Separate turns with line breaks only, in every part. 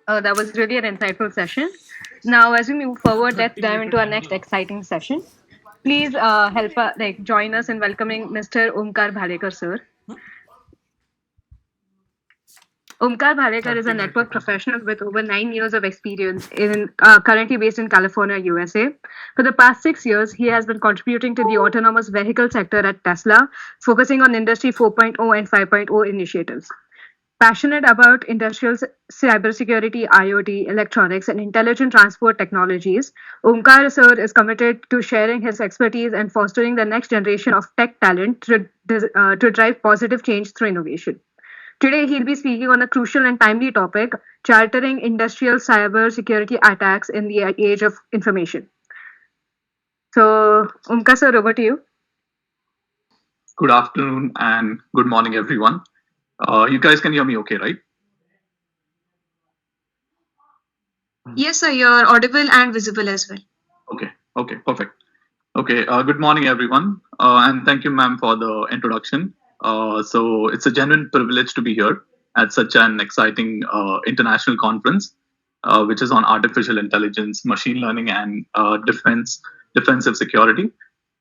That was really an insightful session. Now, as we move forward, let's dive into our next exciting session. Please help join us in welcoming Mr. Omkar Bhalekar, sir. Omkar Bhalekar is a network professional with over 9 years of experience in currently based in California, USA. For the past 6 years, he has been contributing to the autonomous vehicle sector at Tesla, focusing on Industry 4.0 and 5.0 initiatives. Passionate about industrial cybersecurity, IoT, electronics, and intelligent transport technologies, Omkar sir is committed to sharing his expertise and fostering the next generation of tech talent to drive positive change through innovation. Today, he'll be speaking on a crucial and timely topic chartering industrial cybersecurity attacks in the age of information. So, Omkar sir, over to you.
Good afternoon and good morning, everyone. You guys can hear me okay, right?
Yes, sir, you're audible and visible as well.
Okay, perfect. Okay, good morning, everyone. And thank you, ma'am, for the introduction. So it's a genuine privilege to be here at such an exciting international conference, which is on artificial intelligence, machine learning, and defensive security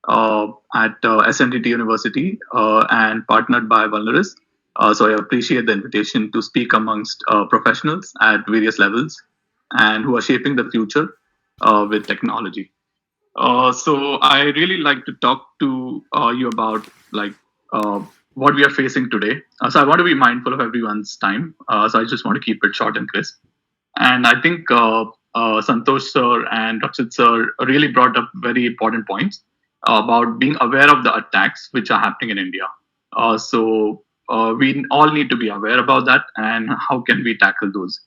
at SNDT University and partnered by Vulnuris. So I appreciate the invitation to speak amongst professionals at various levels and who are shaping the future with technology. So I really like to talk to you about what we are facing today. So I want to be mindful of everyone's time. So I just want to keep it short and crisp. And I think Santosh sir and Rakshit sir really brought up very important points about being aware of the attacks which are happening in India. So we all need to be aware about that and how can we tackle those.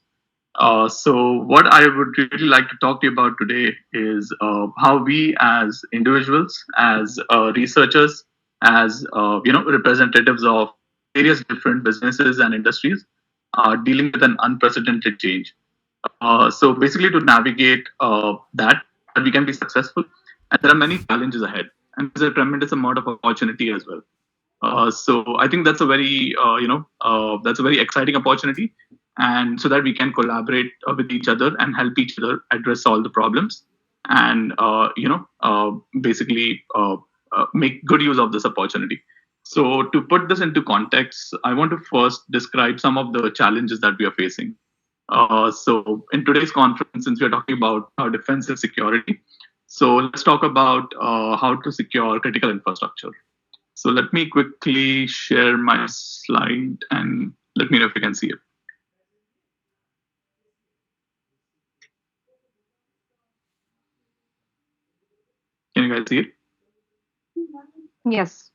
So what I would really like to talk to you about today is how we as individuals, as researchers, as representatives of various different businesses and industries are dealing with an unprecedented change. So basically to navigate that we can be successful, and there are many challenges ahead, and there's a tremendous amount of opportunity as well. So I think that's a very that's a very exciting opportunity, and so that we can collaborate with each other and help each other address all the problems, and basically make good use of this opportunity. So to put this into context, I want to first describe some of the challenges that we are facing. So in today's conference, since we are talking about defensive security, so let's talk about how to secure critical infrastructure. So let me quickly share my slide and let me know if you can see it. Can you guys see it?
Yes,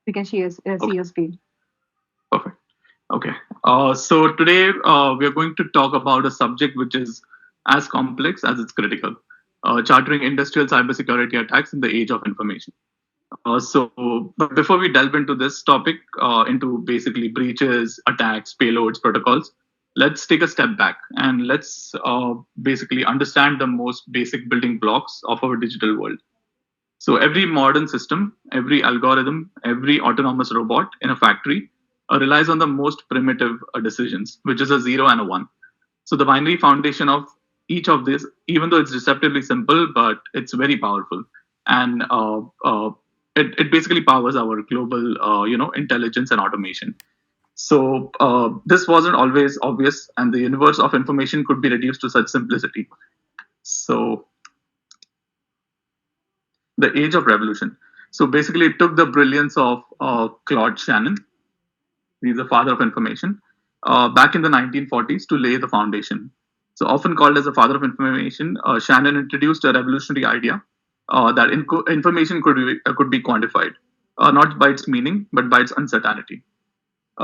we can see your screen.
Perfect. Okay. So today we are going to talk about a subject which is as complex as it's critical: chartering industrial cybersecurity attacks in the age of information. But before we delve into this topic, into basically breaches, attacks, payloads, protocols, let's take a step back and let's basically understand the most basic building blocks of our digital world. So every modern system, every algorithm, every autonomous robot in a factory relies on the most primitive decisions, which is a 0 and a 1. So the binary foundation of each of these, even though it's deceptively simple, but it's very powerful. And it basically powers our global, intelligence and automation. So this wasn't always obvious, and the universe of information could be reduced to such simplicity. So the age of revolution. So basically, it took the brilliance of Claude Shannon, he's the father of information, back in the 1940s to lay the foundation. So often called as the father of information, Shannon introduced a revolutionary idea that information could be quantified, not by its meaning, but by its uncertainty.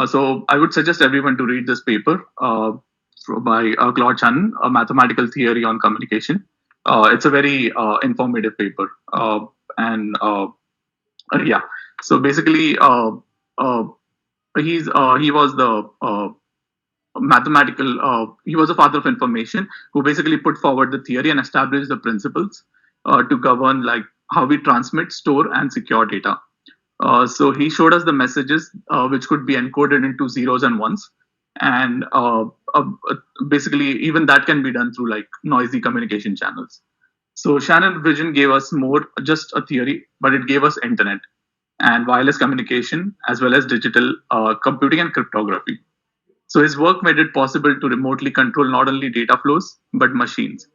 So I would suggest everyone to read this paper by Claude Shannon, A Mathematical Theory on Communication. It's a very informative paper. Yeah, so basically, he was the he was a father of information who basically put forward the theory and established the principles to govern like how we transmit, store, and secure data. So he showed us the messages which could be encoded into zeros and ones, And basically, even that can be done through like noisy communication channels. So Shannon vision gave us more just a theory, but it gave us internet and wireless communication as well as digital computing and cryptography. So his work made it possible to remotely control not only data flows but machines.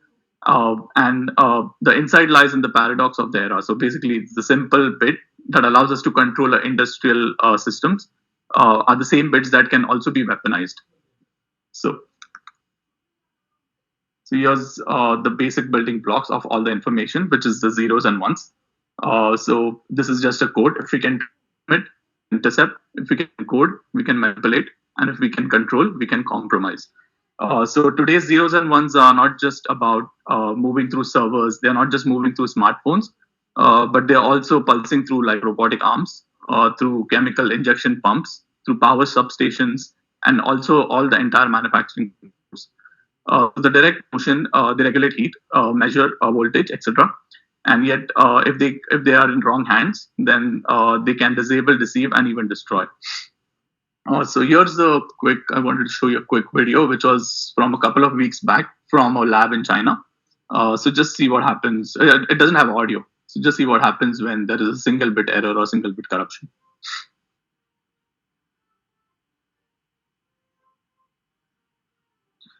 And the insight lies in the paradox of the era. So basically, it's the simple bit that allows us to control industrial systems are the same bits that can also be weaponized. So, so here's the basic building blocks of all the information, which is the zeros and ones. So this is just a code. If we can intercept, if we can code, we can manipulate, and if we can control, we can compromise. So today's zeros and ones are not just about moving through servers. They're not just moving through smartphones, but they're also pulsing through like robotic arms, through chemical injection pumps, through power substations, and also all the entire manufacturing. The direct motion, they regulate heat, measure voltage, etc. And yet, if they are in wrong hands, then they can disable, deceive, and even destroy. So here's I wanted to show you a quick video, which was from a couple of weeks back from a lab in China. So just see what happens. It doesn't have audio. So just see what happens when there is a single bit error or single bit corruption.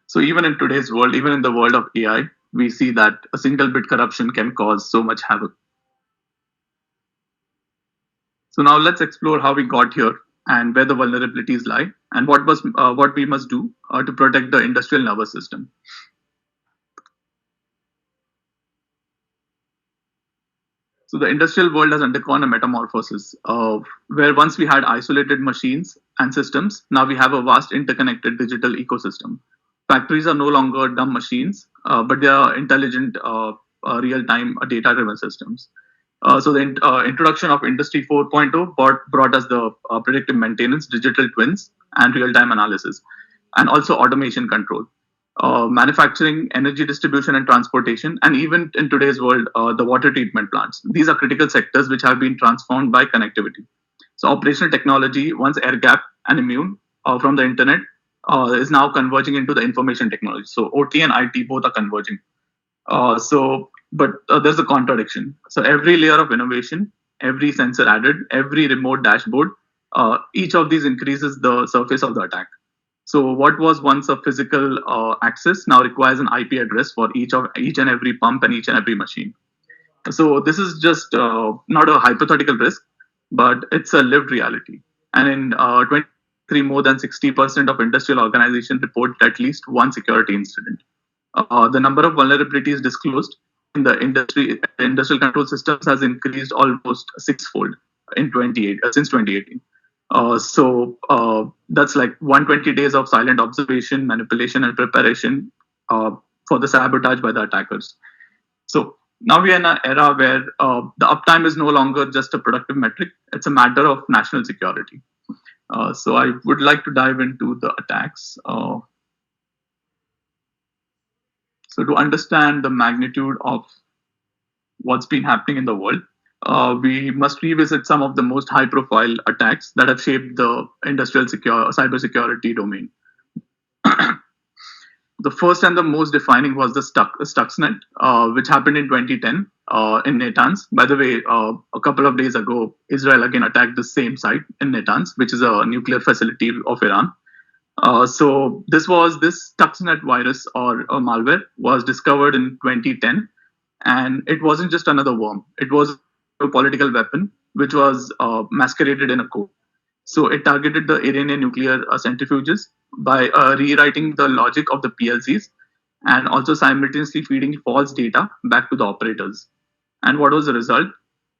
So even in today's world, even in the world of AI, we see that a single bit corruption can cause so much havoc. So now let's explore how we got here and where the vulnerabilities lie and what we must do to protect the industrial nervous system. So the industrial world has undergone a metamorphosis where once we had isolated machines and systems, now we have a vast interconnected digital ecosystem. Factories are no longer dumb machines, but they are intelligent, real-time data-driven systems. So the introduction of Industry 4.0 brought us the predictive maintenance, digital twins, and real-time analysis, and also automation control. Manufacturing, energy distribution and transportation, and even in today's world, the water treatment plants. These are critical sectors which have been transformed by connectivity. So operational technology, once air gap and immune from the internet, is now converging into the information technology. So OT and IT both are converging. But there's a contradiction. So every layer of innovation, every sensor added, every remote dashboard, each of these increases the surface of the attack. So what was once a physical access now requires an IP address for each and every pump and each and every machine. So this is just not a hypothetical risk, but it's a lived reality. And in 2023, more than 60% of industrial organizations reported at least one security incident. The number of vulnerabilities disclosed in the industrial control systems has increased almost sixfold since 2018. That's like 120 days of silent observation, manipulation, and preparation for the sabotage by the attackers. So now we are in an era where the uptime is no longer just a productive metric; it's a matter of national security. So I would like to dive into the attacks. So to understand the magnitude of what's been happening in the world, we must revisit some of the most high-profile attacks that have shaped the industrial cybersecurity domain. The first and the most defining was the Stuxnet, which happened in 2010 in Natanz. By the way, a couple of days ago, Israel again attacked the same site in Natanz, which is a nuclear facility of Iran. So this Stuxnet virus or a malware was discovered in 2010, and it wasn't just another worm. It was a political weapon which was masqueraded in a code. So it targeted the Iranian nuclear centrifuges by rewriting the logic of the PLCs and also simultaneously feeding false data back to the operators. And what was the result?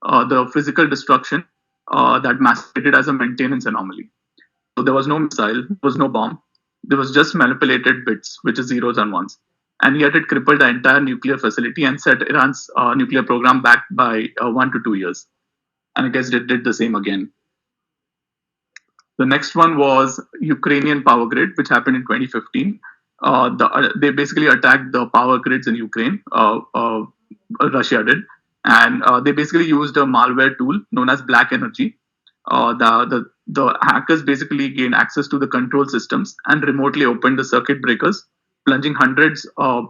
The physical destruction that masqueraded as a maintenance anomaly. So there was no missile, there was no bomb, there was just manipulated bits, which is zeros and ones. And yet it crippled the entire nuclear facility and set Iran's nuclear program back by 1 to 2 years. And I guess it did the same again. The next one was Ukrainian power grid, which happened in 2015. They basically attacked the power grids in Ukraine. Russia did, and they basically used a malware tool known as Black Energy. the hackers basically gained access to the control systems and remotely opened the circuit breakers, plunging hundreds of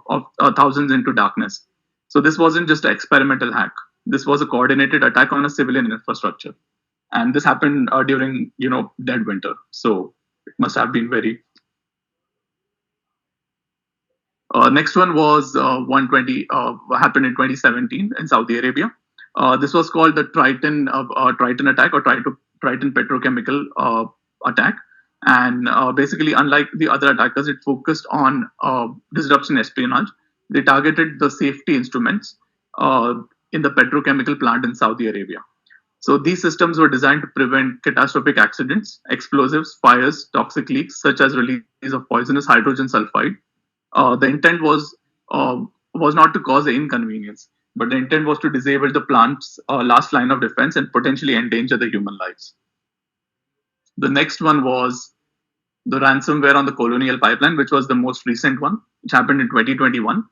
thousands into darkness. So this wasn't just an experimental hack. This was a coordinated attack on a civilian infrastructure, and this happened during dead winter. So it must have been very. Next one was 120. Happened in 2017 in Saudi Arabia. This was called the Triton attack, or Triton petrochemical attack. And basically, unlike the other attackers, it focused on disruption espionage. They targeted the safety instruments in the petrochemical plant in Saudi Arabia. So these systems were designed to prevent catastrophic accidents, explosives, fires, toxic leaks, such as release of poisonous hydrogen sulfide. The intent was not to cause an inconvenience, but the intent was to disable the plant's last line of defense and potentially endanger the human lives. The next one was the ransomware on the Colonial Pipeline, which was the most recent one, which happened in 2021.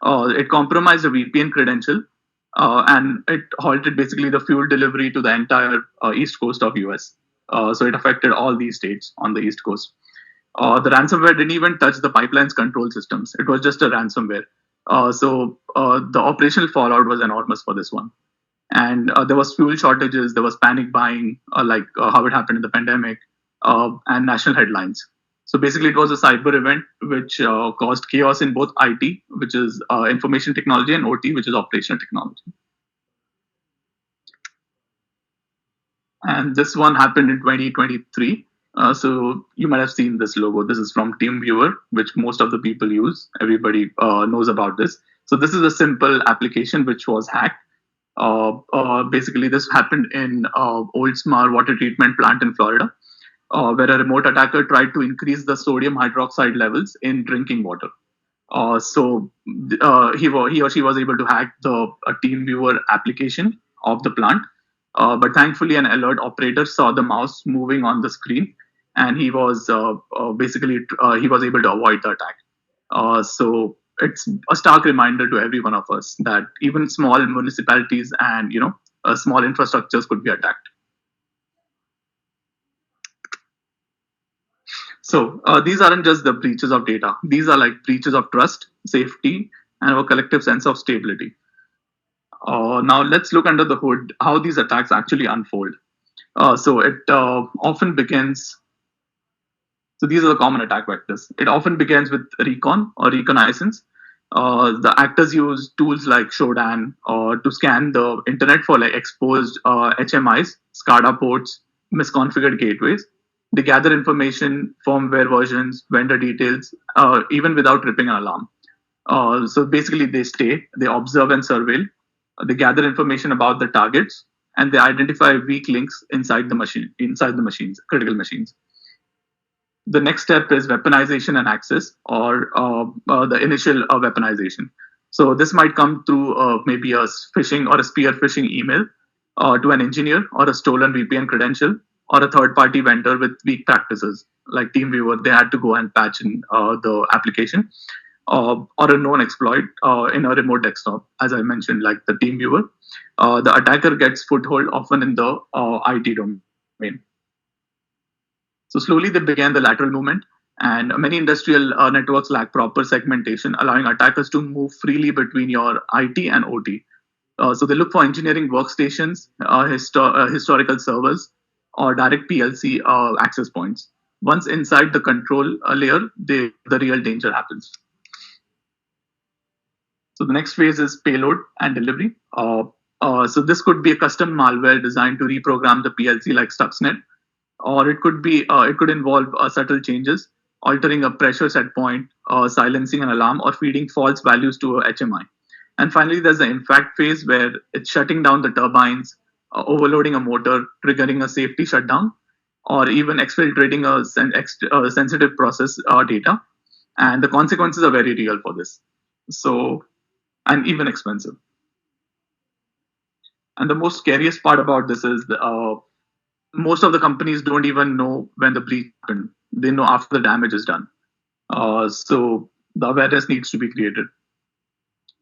It compromised a VPN credential, and it halted basically the fuel delivery to the entire east coast of US. So it affected all these states on the east coast. The ransomware didn't even touch the pipeline's control systems. It was just a ransomware. So the operational fallout was enormous for this one. And there was fuel shortages, there was panic buying, like how it happened in the pandemic, and national headlines. So basically, it was a cyber event which caused chaos in both IT, which is information technology, and OT, which is operational technology. And this one happened in 2023. So you might have seen this logo. This is from TeamViewer, which most of the people use. Everybody knows about this. So this is a simple application which was hacked. Basically, this happened in Oldsmar water treatment plant in Florida, where a remote attacker tried to increase the sodium hydroxide levels in drinking water. So he or she was able to hack the TeamViewer application of the plant. But thankfully, an alert operator saw the mouse moving on the screen, and he was he was able to avoid the attack. So it's a stark reminder to every one of us that even small municipalities and small infrastructures could be attacked. So these aren't just the breaches of data; these are like breaches of trust, safety, and our collective sense of stability. Now let's look under the hood how these attacks actually unfold. So it often begins. So these are the common attack vectors. It often begins with recon or reconnaissance. The actors use tools like Shodan to scan the internet for like exposed HMIs, SCADA ports, misconfigured gateways. They gather information, firmware versions, vendor details, even without tripping an alarm. So basically, they observe and surveil. They gather information about the targets, and they identify weak links inside the machines, critical machines. The next step is weaponization and access, or the initial weaponization. So this might come through maybe a phishing or a spear phishing email to an engineer, or a stolen VPN credential, or a third-party vendor with weak practices. Like TeamViewer, they had to go and patch in the application. Or a known exploit in a remote desktop, as I mentioned, like the TeamViewer. The attacker gets foothold often in the IT domain. So slowly they began the lateral movement, and many industrial networks lack proper segmentation, allowing attackers to move freely between your IT and OT. So they look for engineering workstations, historical servers, or direct PLC access points. Once inside the control layer, the real danger happens. So the next phase is payload and delivery. So this could be a custom malware designed to reprogram the PLC like Stuxnet, or it could involve subtle changes, altering a pressure set point, silencing an alarm, or feeding false values to a HMI. And finally, there's the infect phase where it's shutting down the turbines, overloading a motor, triggering a safety shutdown, or even exfiltrating a sensitive process data. And the consequences are very real for this. So, and even expensive. And the most scariest part about this is most of the companies don't even know when the breach happened. They know after the damage is done. So the awareness needs to be created.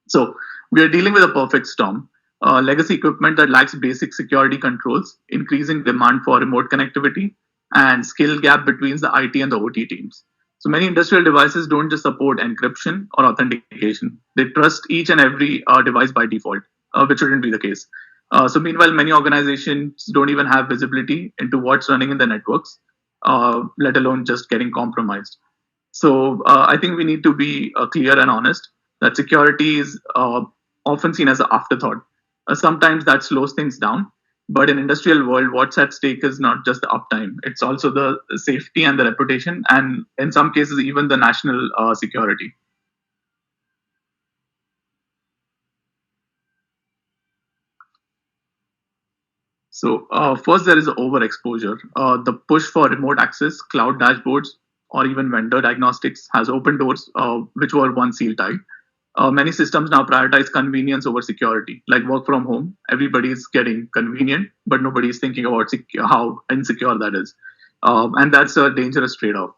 So we are dealing with a perfect storm. Legacy equipment that lacks basic security controls, increasing demand for remote connectivity, and skill gap between the IT and the OT teams. So many industrial devices don't just support encryption or authentication. They trust each and every device by default, which shouldn't be the case. So meanwhile, many organizations don't even have visibility into what's running in the networks, let alone just getting compromised. So I think we need to be clear and honest that security is often seen as an afterthought. Sometimes that slows things down, but in industrial world, what's at stake is not just the uptime; it's also the safety and the reputation, and in some cases, even the national security. So first, there is overexposure. The push for remote access, cloud dashboards, or even vendor diagnostics has opened doors which were once sealed tight. Many systems now prioritize convenience over security, like work from home. Everybody is getting convenient, but nobody is thinking about how insecure that is. And that's a dangerous trade-off.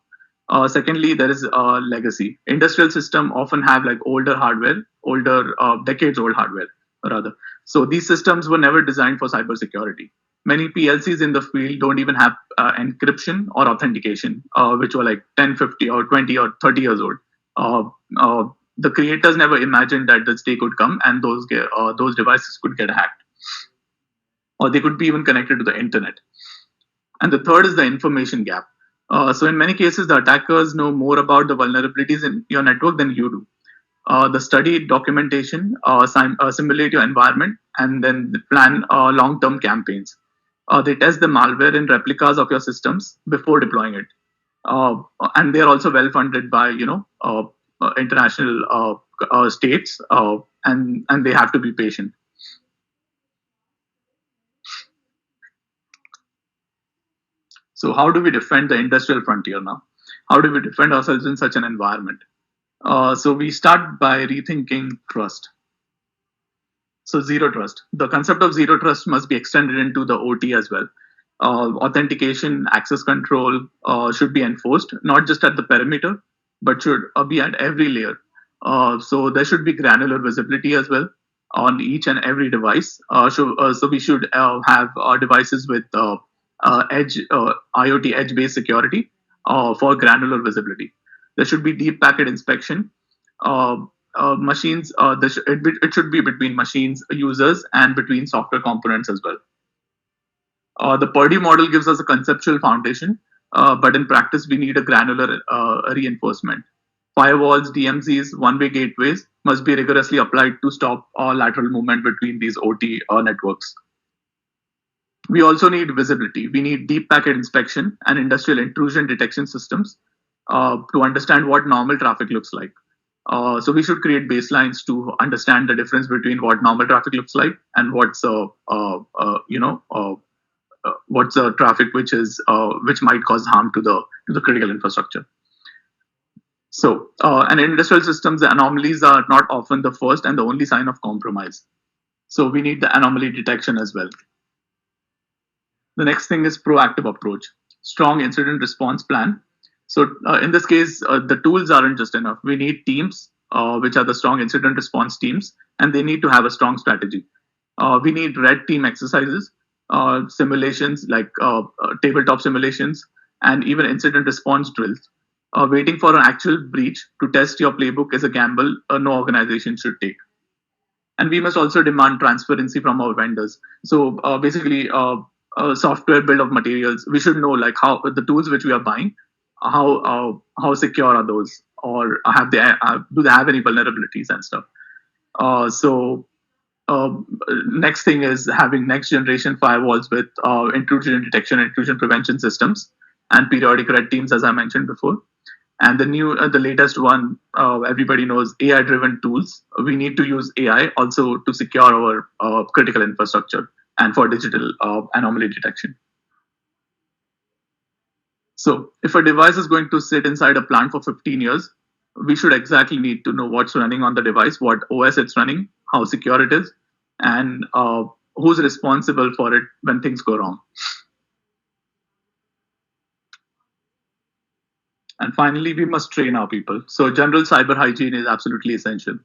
Secondly, there is legacy. Industrial system often have like older hardware, older decades-old hardware, rather. So these systems were never designed for cybersecurity. Many PLCs in the field don't even have encryption or authentication, which were like 10, 50, or 20 or 30 years old. Uh, the creators never imagined that this day could come and those devices could get hacked, or they could be even connected to the internet. And the third is the information gap. So in many cases, the attackers know more about the vulnerabilities in your network than you do. The study documentation, simulate your environment, and then plan long-term campaigns. They test the malware in replicas of your systems before deploying it, and they are also well funded by international states, and they have to be patient. So how do we defend the industrial frontier now? How do we defend ourselves in such an environment? So we start by rethinking trust. So zero trust. The concept of zero trust must be extended into the OT as well. Authentication, access control should be enforced, not just at the perimeter, but should be at every layer. So there should be granular visibility as well on each and every device. So we should have devices with edge IoT edge-based security for granular visibility. There should be deep packet inspection. Machines, it should be between machines, users, and between software components as well. The Purdy model gives us a conceptual foundation, but in practice, we need a granular reinforcement. Firewalls, DMZs, one-way gateways must be rigorously applied to stop lateral movement between these OT networks. We also need visibility. We need deep packet inspection and industrial intrusion detection systems to understand what normal traffic looks like. So we should create baselines to understand the difference between what normal traffic looks like and what's what's a traffic which might cause harm to the critical infrastructure. So, and in industrial systems, the anomalies are not often the first and the only sign of compromise. So we need the anomaly detection as well. The next thing is proactive approach, strong incident response plan. So in this case, the tools aren't just enough. We need teams, which are the strong incident response teams, and they need to have a strong strategy. We need red team exercises, simulations like tabletop simulations, and even incident response drills. Waiting for an actual breach to test your playbook is a gamble no organization should take. And we must also demand transparency from our vendors. So basically, software bill of materials, we should know like how the tools which we are buying, how secure are those, or have they do they have any vulnerabilities and stuff. So next thing is having next generation firewalls with intrusion detection, intrusion prevention systems, and periodic red teams, as I mentioned before. And the latest one, everybody knows AI-driven tools. We need to use AI also to secure our critical infrastructure and for digital anomaly detection. So if a device is going to sit inside a plant for 15 years, we should exactly need to know what's running on the device, what OS it's running, how secure it is, and who's responsible for it when things go wrong. And finally, we must train our people. So general cyber hygiene is absolutely essential.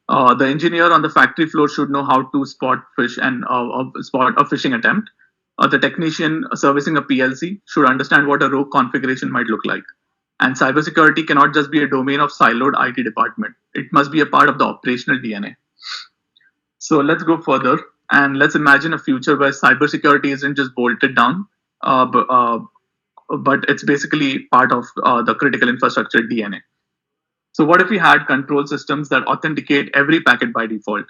The engineer on the factory floor should know how to spot fish and spot a phishing attempt. The technician servicing a PLC should understand what a rogue configuration might look like. And cybersecurity cannot just be a domain of siloed IT department. It must be a part of the operational DNA. So let's go further and let's imagine a future where cybersecurity isn't just bolted down, but it's basically part of the critical infrastructure DNA. So what if we had control systems that authenticate every packet by default?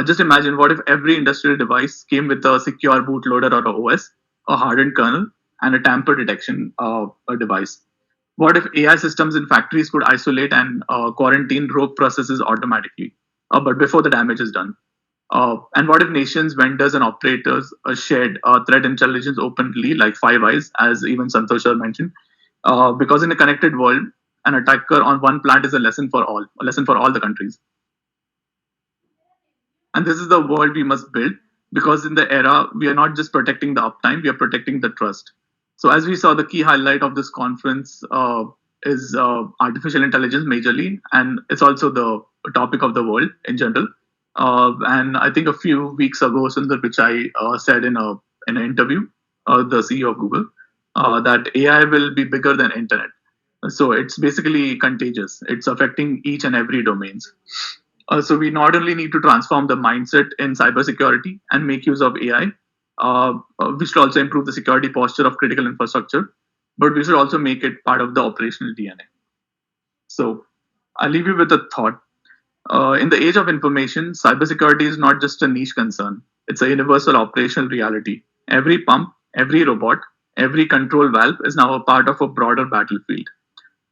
Just imagine what if every industrial device came with a secure bootloader or a OS, a hardened kernel, and a tamper detection device. What if AI systems in factories could isolate and quarantine rogue processes automatically, but before the damage is done? And what if nations, vendors, and operators shared threat intelligence openly, like Five Eyes, as even Santosh sir mentioned? Because in a connected world, an attacker on one plant is a lesson for all the countries. And this is the world we must build, because in the era, we are not just protecting the uptime, we are protecting the trust. So as we saw, the key highlight of this conference is artificial intelligence majorly, and it's also the topic of the world in general. And I think a few weeks ago, Sundar Pichai said in an interview, the CEO of Google, that AI will be bigger than internet. So it's basically contagious. It's affecting each and every domains. So we not only need to transform the mindset in cybersecurity and make use of AI, we should also improve the security posture of critical infrastructure, but we should also make it part of the operational DNA. So I'll leave you with a thought. In the age of information, cybersecurity is not just a niche concern. It's a universal operational reality. Every pump, every robot, every control valve is now a part of a broader battlefield.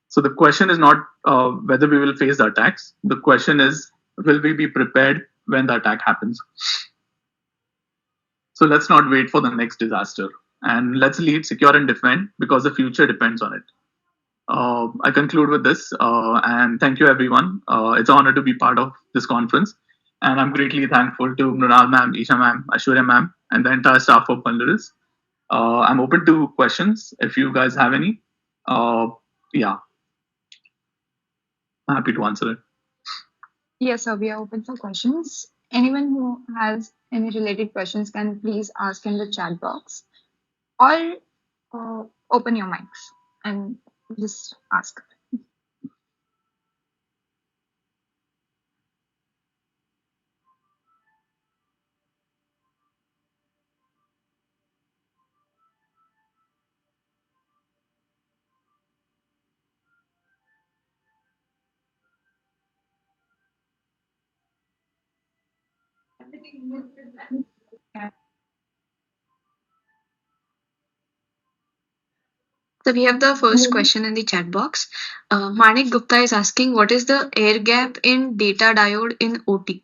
So the question is not whether we will face the attacks. The question is, will we be prepared when the attack happens? So let's not wait for the next disaster. And let's lead, secure, and defend, because the future depends on it. I conclude with this, and thank you, everyone. It's an honor to be part of this conference, and I'm greatly thankful to Mrunal ma'am, Isha ma'am, Ashwarya ma'am, and the entire staff of Vulnuris. I'm open to questions if you guys have any. Yeah, happy to answer it.
Yes, sir, we are open for questions. Anyone who has any related questions can please ask in the chat box, or open your mics and just ask. So we have the first question in the chat box. Manik Gupta is asking, what is the air gap in data diode in OT?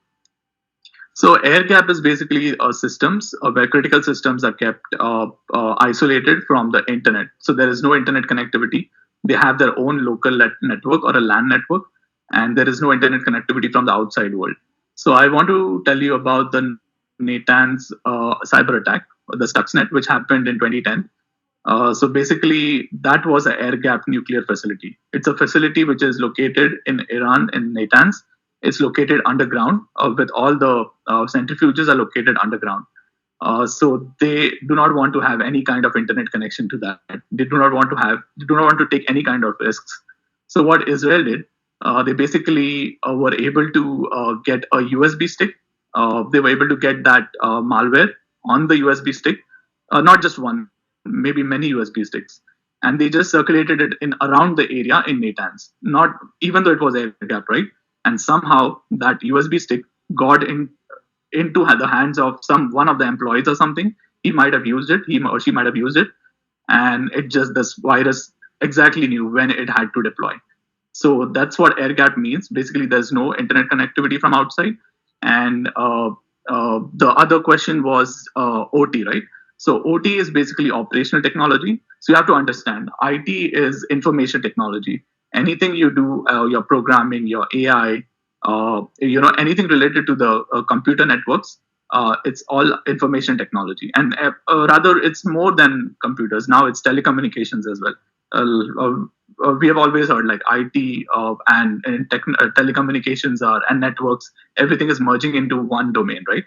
So air gap is basically systems where critical systems are kept isolated from the internet. So there is no internet connectivity. They have their own local network or a LAN network, and there is no internet connectivity from the outside world. So I want to tell you about the Natanz cyber attack, the Stuxnet, which happened in 2010. So basically, that was an air gap nuclear facility. It's a facility which is located in Iran, in Natanz. It's located underground, with all the centrifuges are located underground. So they do not want to have any kind of internet connection to that. They do not want to take any kind of risks. So what Israel did, they basically were able to get a USB stick. They were able to get that malware on the USB stick, not just one, maybe many USB sticks, and they just circulated it in around the area in Natanz. Not even though it was air gap, right? And somehow that USB stick got into the hands of one of the employees or something. He might have used it, he or she might have used it, and this virus exactly knew when it had to deploy. So that's what air gap means. Basically, there's no internet connectivity from outside. And the other question was OT, right? So OT is basically operational technology. So you have to understand, IT is information technology. Anything you do, your programming, your AI, anything related to the computer networks, it's all information technology. And rather, it's more than computers. Now it's telecommunications as well. We have always heard like IT and telecommunications and networks, everything is merging into one domain, right?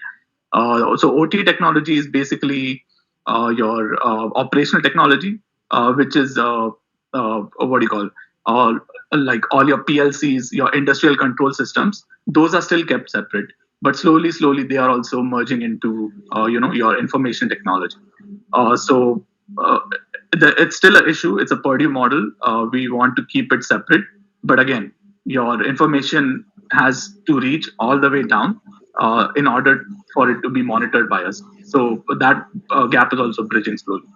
So OT technology is basically your operational technology, which is what do you call like all your PLCs, your industrial control systems. Those are still kept separate, but slowly they are also merging into your information technology. So it's still an issue. It's a Purdue model. We want to keep it separate, but again, your information has to reach all the way down in order for it to be monitored by us. So that gap is also bridging slowly.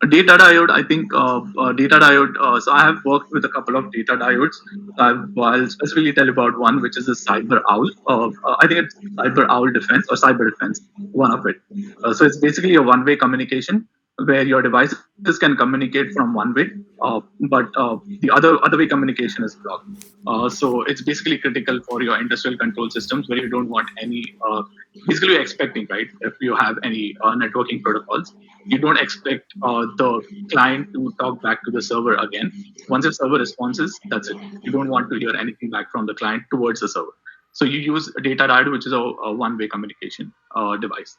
Data diode, I think data diode. So I have worked with a couple of data diodes. I'll specifically tell you about one, which is a Cyber Owl. I think it's Cyber Owl Defense or Cyber Defense, one of it. So it's basically a one-way communication where your devices can communicate from one way, but the other way communication is blocked. So it's basically critical for your industrial control systems where you don't want any. Basically, you're expecting, right? If you have any networking protocols, you don't expect the client to talk back to the server again. Once the server responses, that's it. You don't want to hear anything back from the client towards the server. So you use a data diode, which is a one-way communication device.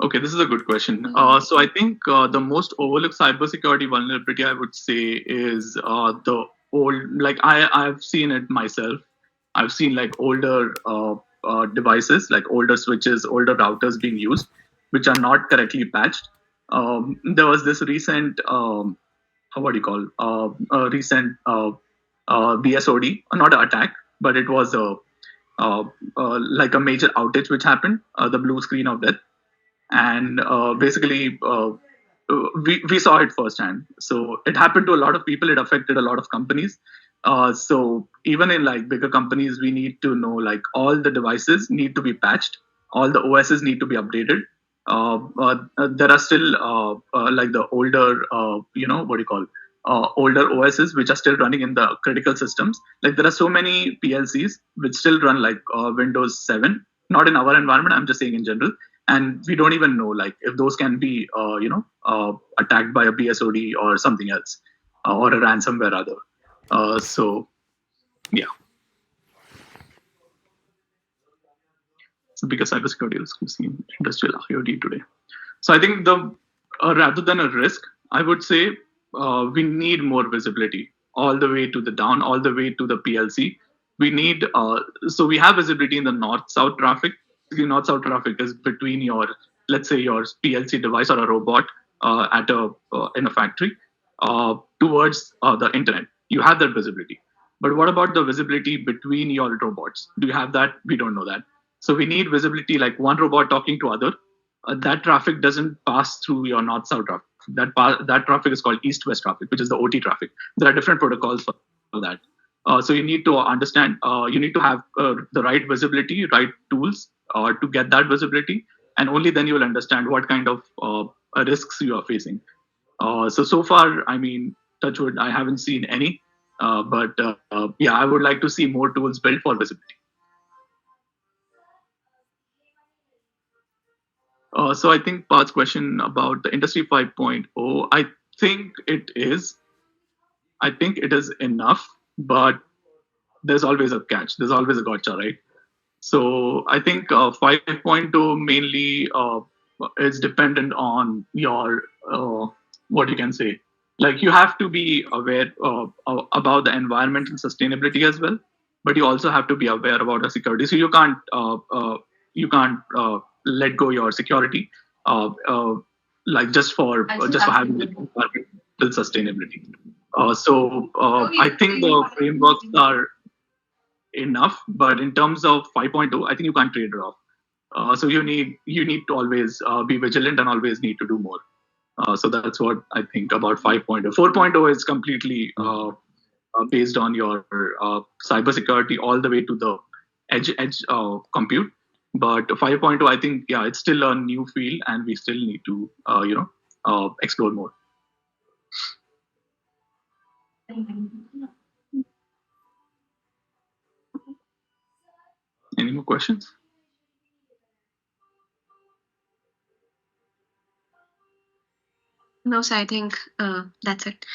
Okay, this is a good question. So I think the most overlooked cybersecurity vulnerability, I would say, is the old. Like I've seen it myself. I've seen like older devices, like older switches, older routers being used, which are not correctly patched. There was this recent, what do you call, recent BSOD, not an attack, but it was like a major outage which happened, the blue screen of death, and basically we saw it firsthand. So it happened to a lot of people. It affected a lot of companies. So even in like bigger companies, we need to know like all the devices need to be patched, all the OSs need to be updated. There are still like the older, what do you call, older OSs which are still running in the critical systems. Like there are so many PLCs which still run like Windows 7, not in our environment. I'm just saying in general, and we don't even know like if those can be attacked by a BSOD or something else or a ransomware other. So yeah, it's the biggest cybersecurity risk we see in industrial IoT today. So I think the rather than a risk, I would say we need more visibility all the way to the down, all the way to the PLC. We need so we have visibility in the north-south traffic. The north-south traffic is between your, let's say, your PLC device or a robot at a in a factory towards the internet. You have that visibility. But what about the visibility between your robots? Do you have that? We don't know that. So we need visibility like one robot talking to other. That traffic doesn't pass through your north-south traffic. That traffic is called east-west traffic, which is the OT traffic. There are different protocols for that. So you need to understand. You need to have the right visibility, right tools to get that visibility, and only then you will understand what kind of risks you are facing. So far, I mean, touchwood, I haven't seen any. But yeah, I would like to see more tools built for visibility. So I think Parth's question about the Industry 5.0, I think it is. I think it is enough, but there's always a catch. There's always a gotcha, right? So I think 5.0 mainly is dependent on your, what you can say. Like you have to be aware about the environment and sustainability as well, but you also have to be aware about the security. So you can't let go your security, like just for having the environmental sustainability. I think the frameworks are enough, but in terms of 5.0, I think you can't trade it off. So you need to always be vigilant and always need to do more. So that's what I think about 5.0. 4.0 is completely based on your cybersecurity all the way to the edge compute. But 5.0, I think, yeah, it's still a new field, and we still need to explore more. Any more questions?
No, so I think that's it.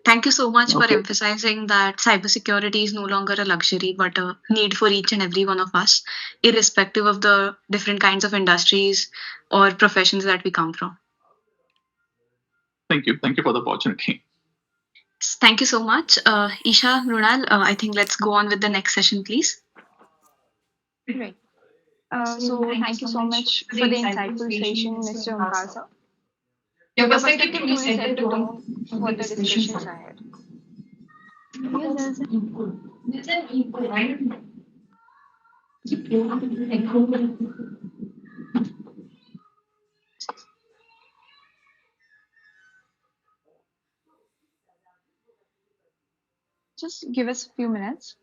Thank you so much for
Okay.
emphasizing that cybersecurity is no longer a luxury, but a need for each and every one of us, irrespective of the different kinds of industries or professions that we come from.
Thank you. Thank you for the opportunity.
Thank you so much. Isha, Mrunal, I think let's go on with the next session, please.
Great. So thank you so much for the insightful session, Mr. Omkar sir. Your perspective truly set the tone for the discussions ahead. Yes, there's just give us a few minutes.